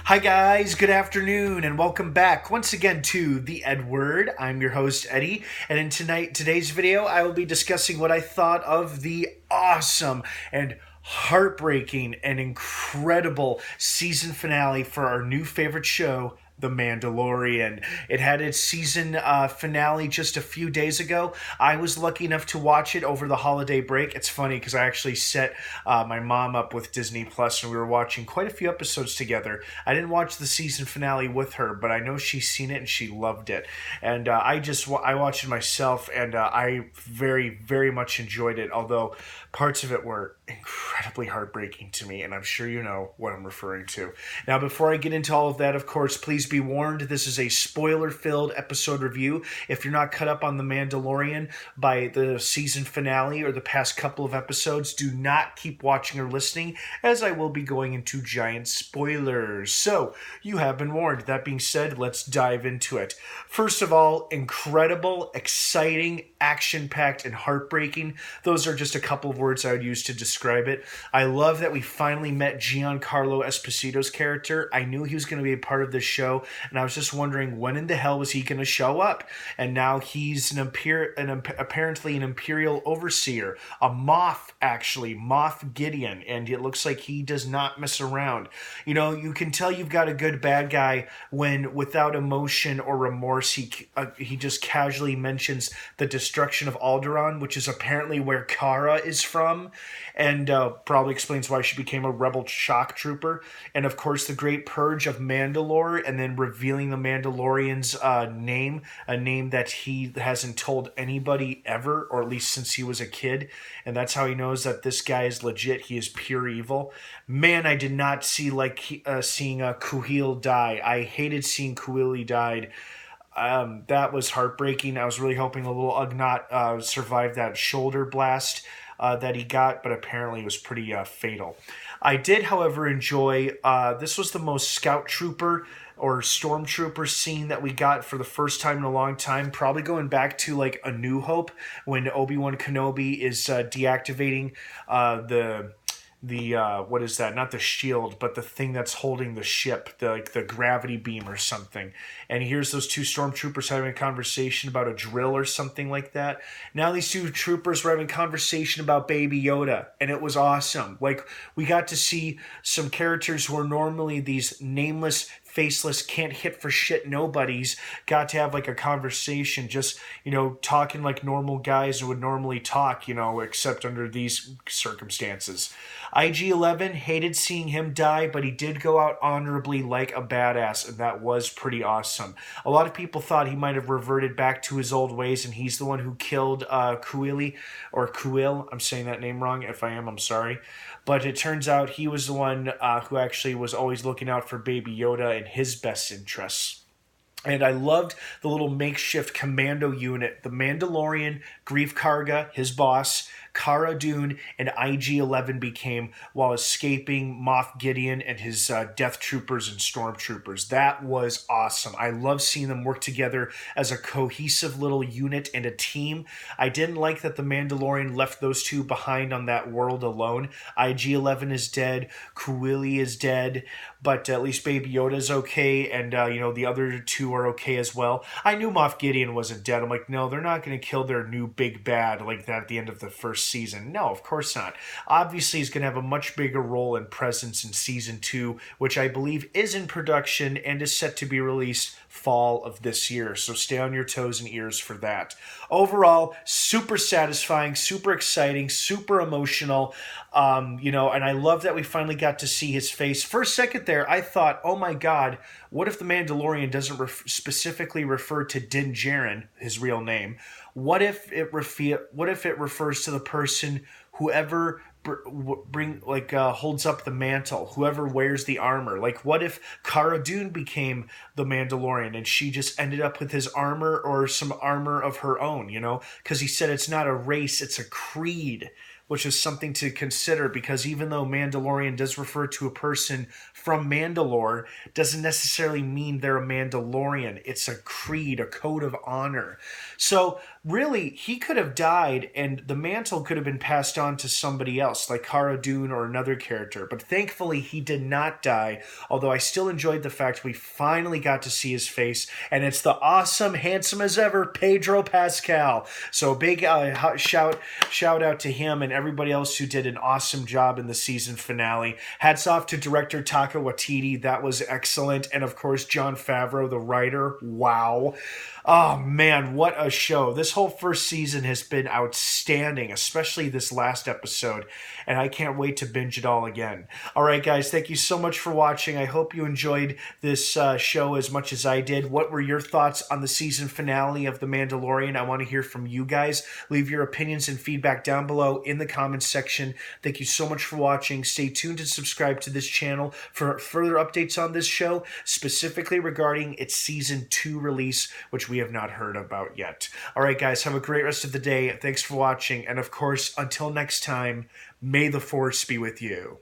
Hi guys, good afternoon and welcome back once again to the EdWord. I'm your host Eddie, and in today's video I will be discussing what I thought of the awesome and heartbreaking and incredible season finale for our new favorite show, the Mandalorian. It had its season finale just a few days ago. I was lucky enough to watch it over the holiday break. It's funny because I actually set my mom up with Disney Plus, and we were watching quite a few episodes together. I didn't watch the season finale with her, but I know she's seen it and she loved it. And I watched it myself, and I very much enjoyed it. Although parts of it were incredibly heartbreaking to me, and I'm sure you know what I'm referring to. Now, before I get into all of that, of course, please be warned, this is a spoiler-filled episode review. If you're not caught up on The Mandalorian by the season finale or the past couple of episodes, do not keep watching or listening, as I will be going into giant spoilers. So, you have been warned. That being said, let's dive into it. First of all, incredible, exciting, action-packed, and heartbreaking. Those are just a couple of words I would use to describe it. I love that we finally met Giancarlo Esposito's character. I knew he was going to be a part of this show, and I was just wondering when in the hell was he going to show up? And now he's apparently an Imperial overseer, a Moff, actually, Moff Gideon, and it looks like he does not mess around. You know, you can tell you've got a good bad guy when, without emotion or remorse, he just casually mentions the destruction of Alderaan, which is apparently where Kara is from, and probably explains why she became a rebel shock trooper. And of course, the Great Purge of Mandalore, and then revealing the Mandalorian's name, a name that he hasn't told anybody ever, or at least since he was a kid. And that's how he knows that this guy is legit. He is pure evil. Man, I did not see seeing Kuhil die. I hated seeing Kuhil died. That was heartbreaking. I was really hoping the little Ugnaught survived that shoulder blast that he got, but apparently it was pretty fatal. I did, however, enjoy, this was the most scout trooper or stormtrooper scene that we got for the first time in a long time, probably going back to like A New Hope when Obi-Wan Kenobi is deactivating the what is that? Not the shield, but the thing that's holding the ship, the gravity beam or something. And he hears those two stormtroopers having a conversation about a drill or something like that. Now these two troopers were having a conversation about Baby Yoda, and it was awesome. Like, we got to see some characters who are normally these nameless, faceless, can't hit for shit nobodies, got to have like a conversation, just, you know, talking like normal guys would normally talk, you know, except under these circumstances. IG-11, hated seeing him die, but he did go out honorably like a badass, and that was pretty awesome. A lot of people thought he might have reverted back to his old ways, and he's the one who killed Kuil. I'm saying that name wrong. If I am, I'm sorry. But it turns out he was the one who actually was always looking out for Baby Yoda and his best interests. And I loved the little makeshift commando unit, the Mandalorian, Grief Karga, his boss, Cara Dune, and IG-11 became while escaping Moff Gideon and his death troopers and stormtroopers. That was awesome. I love seeing them work together as a cohesive little unit and a team. I didn't like that the Mandalorian left those two behind on that world alone. IG-11 is dead, Kuili is dead, but at least Baby Yoda is okay, and the other two are okay as well. I knew Moff Gideon wasn't dead. I'm like, no, they're not going to kill their new big bad like that at the end of the first season. No, of course not. Obviously, he's going to have a much bigger role and presence in season 2, which I believe is in production and is set to be released fall of this year. So stay on your toes and ears for that. Overall, super satisfying, super exciting, super emotional. And I love that we finally got to see his face. For a second there, I thought, oh my God, what if the Mandalorian doesn't specifically refer to Din Djarin, his real name? What if it refers to the person whoever holds up the mantle, whoever wears the armor? Like, what if Cara Dune became the Mandalorian and she just ended up with his armor or some armor of her own, because he said it's not a race, it's a creed. which is something to consider, because even though Mandalorian does refer to a person from Mandalore, doesn't necessarily mean they're a Mandalorian. It's a creed, a code of honor. So really, he could have died and the mantle could have been passed on to somebody else, like Cara Dune or another character. But thankfully, he did not die, although I still enjoyed the fact we finally got to see his face, and it's the awesome, handsome as ever Pedro Pascal. So big shout out to him and everybody else who did an awesome job in the season finale. Hats off to director Taika Waititi. That was excellent. And of course, Jon Favreau, the writer. Wow. Oh man, what a show. This whole first season has been outstanding, especially this last episode, and I can't wait to binge it all again. All right, guys, thank you so much for watching. I hope you enjoyed this show as much as I did. What were your thoughts on the season finale of The Mandalorian? I want to hear from you guys. Leave your opinions and feedback down below in the comments section. Thank you so much for watching. Stay tuned and subscribe to this channel for further updates on this show, specifically regarding its Season 2 release, which we have not heard about yet. All right, guys, have a great rest of the day. Thanks for watching. And of course, until next time, may the Force be with you.